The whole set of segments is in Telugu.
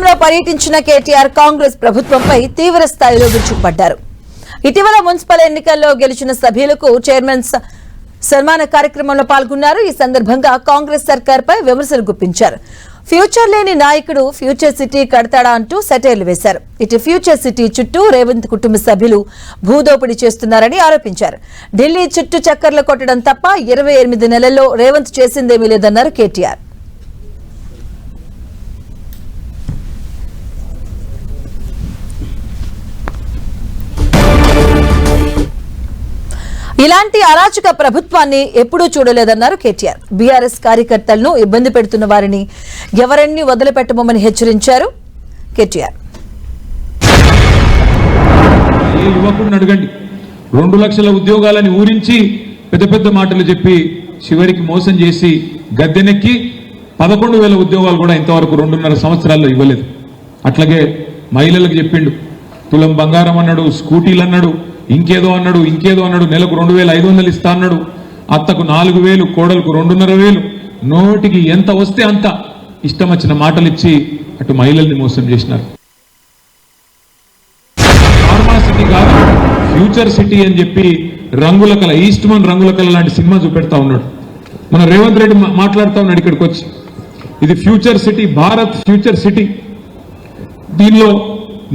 రాష్ట్రంలో పర్యటించిన కేటీఆర్ కాంగ్రెస్ ప్రభుత్వంపై తీవ్ర స్థాయిలో విరుచుకుపడ్డారు. ఇటీవల మున్సిపల్ ఎన్నికల్లో గెలిచిన సభ్యులకు చైర్మన్ సన్మాన కార్యక్రమంలో పాల్గొన్నారు. ఈ సందర్భంగా కాంగ్రెస్ సర్కార్పై విమర్శలు గుప్పించారు. ఫ్యూచర్ లేని నాయకుడు ఫ్యూచర్ సిటీ కడతాడా అంటూ సెటైర్లు వేశారు. ఇటు ఫ్యూచర్ సిటీ చుట్టూ రేవంత్ కుటుంబ సభ్యులు భూదోపిడీ చేస్తున్నారని ఆరోపించారు. ఢిల్లీ చుట్టూ చక్కర్లు కొట్టడం తప్ప 28 నెలల్లో రేవంత్ చేసిందేమీ లేదన్నారు కేటీఆర్. ఇలాంటి అరాచక ప్రభుత్వాన్ని ఎప్పుడూ చూడలేదన్నారు కేటీఆర్. బీఆర్ఎస్ కార్యకర్తలను ఇబ్బంది పెడుతున్న వారిని ఎవరన్నీ వదిలిపెట్టమని హెచ్చరించారు కేటీఆర్. ఏ యువకుడిని అడగండి, 2 లక్షల ఉద్యోగాలని ఊరించి పెద్ద పెద్ద మాటలు చెప్పి చివరికి మోసం చేసి గద్దెనెక్కి 11,000 ఉద్యోగాలు కూడా ఇంతవరకు 2.5 సంవత్సరాల్లో ఇవ్వలేదు. అట్లాగే మహిళలకు చెప్పిండు, తులం బంగారం అన్నాడు, స్కూటీలు అన్నాడు, ఇంకేదో అన్నాడు, నెలకు 2,500 ఇస్తా అన్నాడు. అత్తకు 4,000, కోడలకు 2,500, నోటికి ఎంత వస్తే అంత ఇష్టం వచ్చిన మాటలు ఇచ్చి అటు మహిళల్ని మోసం చేసినారు. ఫార్మా సిటీ కాదు ఫ్యూచర్ సిటీ అని చెప్పి రంగుల కళ, ఈస్ట్మన్ రంగుల కళ లాంటి సినిమా చూపెడతా ఉన్నాడు. మన రేవంత్ రెడ్డి మాట్లాడుతూ ఉన్నాడు ఇక్కడికి వచ్చి, ఇది future city, Bharat future city, దీనిలో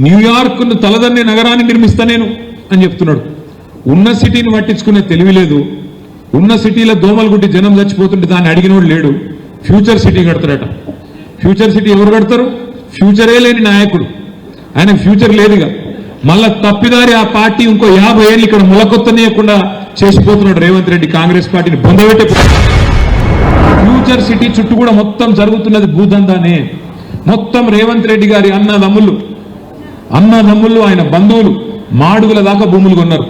న్యూయార్క్ ను తలదన్నే నగరాన్ని నిర్మిస్తా నేను అని చెప్తున్నాడు. ఉన్న సిటీని పట్టించుకునే తెలివి లేదు. ఉన్న సిటీలో దోమలు గుట్టి జనం చచ్చిపోతుంటే దాన్ని అడిగినోడు లేడు. ఫ్యూచర్ సిటీ కడతాడట. ఫ్యూచర్ సిటీ ఎవరు కడతారు? ఫ్యూచరే లేని నాయకుడు, ఆయన ఫ్యూచర్ లేదుగా. మళ్ళా తప్పిదారి ఆ పార్టీ ఇంకో 50 ఏళ్ళు ఇక్కడ మొలకొత్తనేయకుండా చేసిపోతున్నాడు రేవంత్ రెడ్డి. కాంగ్రెస్ పార్టీని బొందబెట్టే ఫ్యూచర్ సిటీ చుట్టూ కూడా మొత్తం జరుగుతున్నది భూదందానే. మొత్తం రేవంత్ రెడ్డి గారి అన్నదమ్ముళ్ళు, ఆయన బంధువులు మాడుగుల దాకా భూములు కొన్నారు.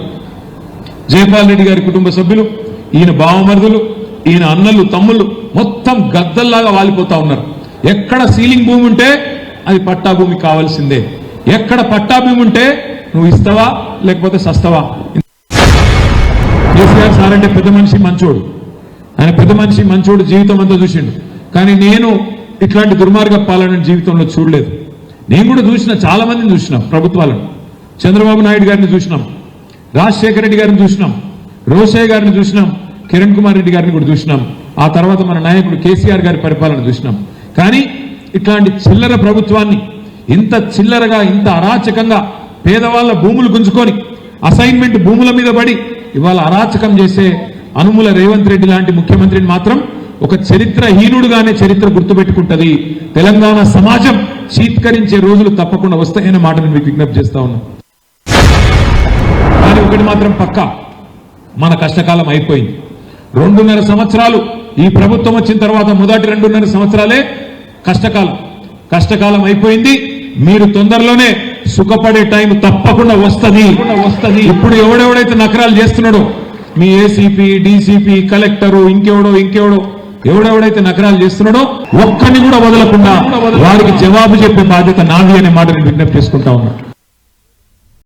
జయపాల్ రెడ్డి గారి కుటుంబ సభ్యులు, ఈయన బావమరుదులు, ఈయన అన్నలు, తమ్ముళ్ళు మొత్తం గద్దల్లాగా వాలిపోతా ఉన్నారు. ఎక్కడ సీలింగ్ భూమి ఉంటే అది పట్టా భూమి కావాల్సిందే. ఎక్కడ పట్టా భూమి ఉంటే నువ్వు ఇస్తావా లేకపోతే సస్తావా. కేసీఆర్ సార్ అంటే పెద్ద మనిషి మంచోడు, ఆయన పెద్ద మనిషి మంచోడు, జీవితం అంతా చూసిండు. కానీ నేను ఇట్లాంటి దుర్మార్గ పాలన జీవితంలో చూడలేదు. నేను కూడా చూసిన, చాలా మందిని చూసినాం ప్రభుత్వాలను. చంద్రబాబు నాయుడు గారిని చూసినాం, రాజశేఖర రెడ్డి గారిని చూసినాం, రోషయ్య గారిని చూసినాం, కిరణ్ కుమార్ రెడ్డి గారిని కూడా చూసినాం. ఆ తర్వాత మన నాయకుడు కేసీఆర్ గారి పరిపాలన చూసినాం. కానీ ఇట్లాంటి చిల్లర ప్రభుత్వాన్ని, ఇంత చిల్లరగా, ఇంత అరాచకంగా పేదవాళ్ళ భూములు గుంజుకొని అసైన్మెంట్ భూముల మీద పడి ఇవాళ అరాచకం చేసే అనుముల రేవంత్ రెడ్డి లాంటి ముఖ్యమంత్రిని మాత్రం ఒక చరిత్రహీనుడుగానే చరిత్ర గుర్తుపెట్టుకుంటది. తెలంగాణ సమాజం చీత్కరించే రోజులు తప్పకుండా వస్తాయనే మాట నేను మీకు విజ్ఞప్తి చేస్తా ఉన్నా. కానీ ఒకటి మాత్రం పక్కా, మన కష్టకాలం అయిపోయింది. 2.5 సంవత్సరాలు ఈ ప్రభుత్వం వచ్చిన తర్వాత మొదటి 2.5 సంవత్సరాలే కష్టకాలం అయిపోయింది. మీరు తొందరలోనే సుఖపడే టైం తప్పకుండా వస్తుంది. ఇప్పుడు ఎవడెవడైతే నకరాలు చేస్తున్నాడో, మీ ఏసీపీ, డీసీపీ, కలెక్టరు, ఇంకెవడో ఎవడెవడైతే నకరాలు చేస్తున్నాడో ఒక్కడిని కూడా వదలకుండా వారికి జవాబు చెప్పే బాధ్యత నాది అనే మాట నేను విజ్ఞప్తి చేసుకుంటా ఉన్నా.